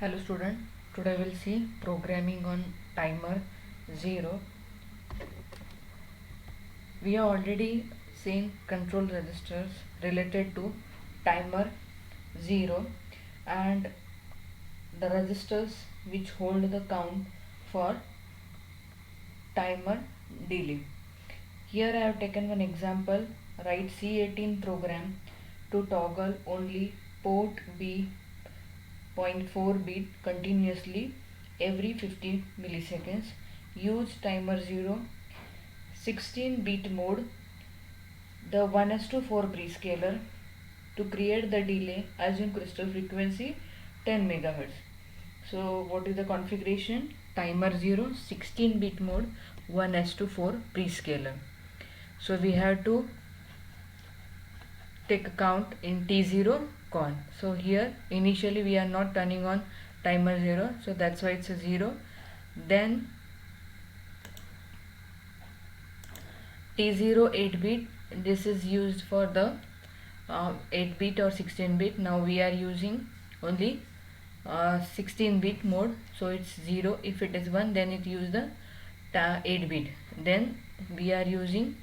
Hello student, today we'll see programming on timer 0. We have already seen control registers related to timer 0 and the registers which hold the count for timer delay. Here I have taken one example, write C18 program to toggle only port B 0.4 bit continuously every 50 milliseconds. Use timer 0 16 bit mode, the 1:4 prescaler to create the delay. Assume crystal frequency 10 megahertz. So what is the configuration? Timer 0 16 bit mode, 1:4 prescaler. So we have to take account in T0 con. So here initially we are not turning on timer 0, so that's why it's a 0. Then T0 8 bit, this is used for the 8 bit or 16 bit. Now we are using only 16 bit mode, so it's 0. If it is 1, then it use the 8 bit. Then we are using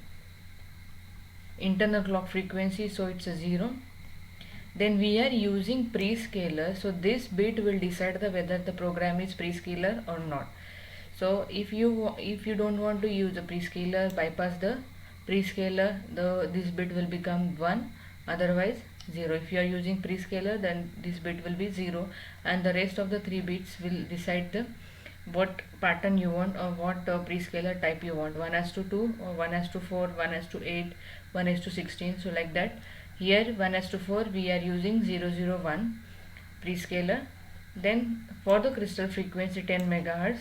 internal clock frequency, so it's a 0. Then we are using prescaler, so this bit will decide whether the program is prescaler or not. So if you don't want to use the prescaler, bypass the prescaler, this bit will become 1, otherwise 0. If you are using prescaler, then this bit will be 0, and the rest of the 3 bits will decide the what pattern you want or what prescaler type you want, 1:2 or 1:4, 1:8, 1:16. So like that. Here 1:4 we are using 001 prescaler. Then for the crystal frequency 10 megahertz,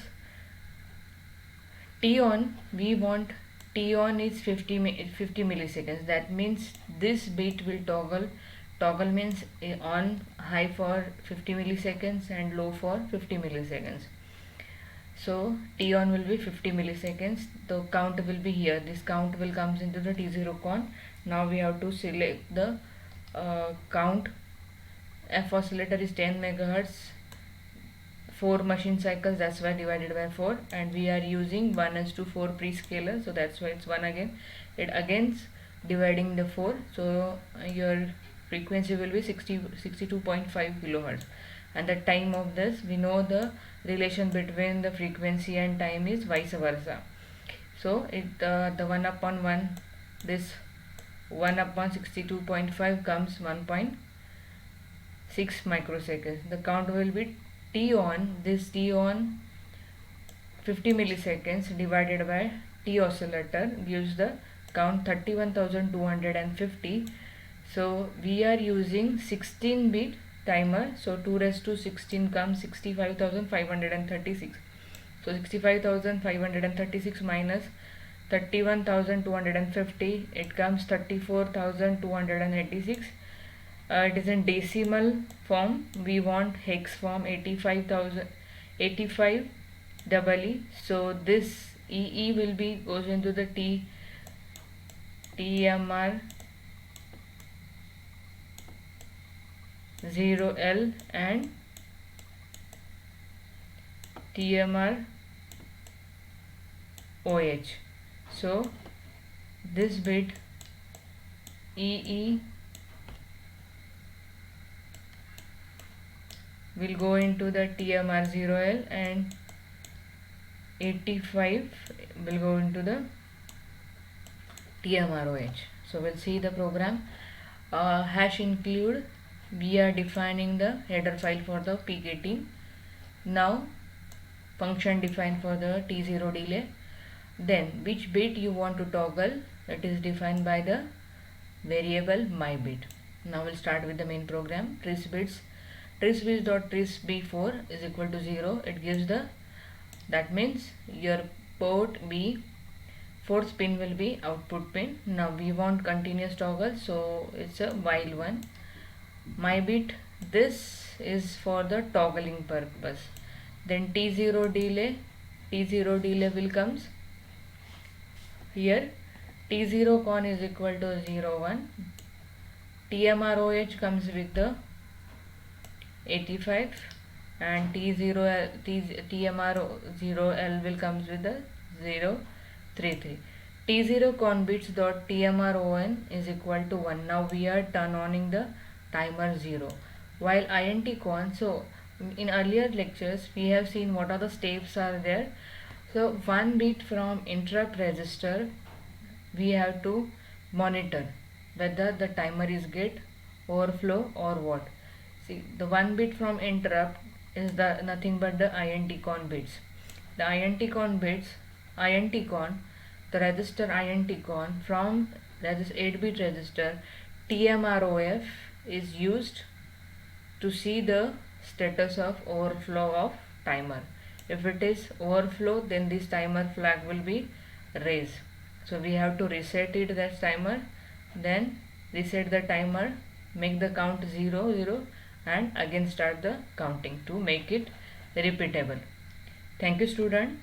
T on we want T on is 50 milliseconds. That means this bit will toggle means on high for 50 milliseconds and low for 50 milliseconds. So T on will be 50 milliseconds. The count will be here. This count will comes into the T0 con. Now we have to select the count. F oscillator is 10 megahertz. 4 machine cycles, that's why divided by 4, and we are using 1:4 prescaler, so that's why it's 1 again. It again dividing the 4, so your frequency will be 62.5 kilohertz. And the time of this, we know the relation between the frequency and time is vice versa. So it the 1/1, this 1/62.5 comes 1.6 microseconds. The count will be T on, this T on 50 milliseconds divided by T oscillator gives the count 31,250. So we are using 16 bit timer, so 2 raised to 16 comes 65,536. So 65,536 minus 31,250, it comes 34,286. It is in decimal form. We want hex form 85,000 85 double E. So this EE will be goes into the TMR 0L and TMR OH. So this bit EE will go into the TMR 0L and 85 will go into the TMR OH. So we'll see the program. Hash include, we are defining the header file for the PKT. Now function defined for the T0 delay. Then which bit you want to toggle, that is defined by the variable myBit. Now we'll start with the main program. Trisbits.trisb4 is equal to 0. It gives the, that means your port B, fourth pin will be output pin. Now we want continuous toggle, so it's a while one. myBit, this is for the toggling purpose. Then T0 delay will comes here. T0 con is equal to 01. TMROH comes with the 85. and TMR0L will comes with the 033. T0 con bits dot TMRON is equal to 1. Now we are turn oning the timer 0. While INT con, so in earlier lectures we have seen what are the steps are there. So one bit from interrupt register we have to monitor whether the timer is get overflow or what. See, the one bit from interrupt is the nothing but the INT con bits. The INT con bits, INT con, the register INT con from 8-bit register TMROF is used to see the status of overflow of timer. If it is overflow, then this timer flag will be raised. So we have to reset it, that timer, then reset the timer, make the count 0 0 and again start the counting to make it repeatable. Thank you, student.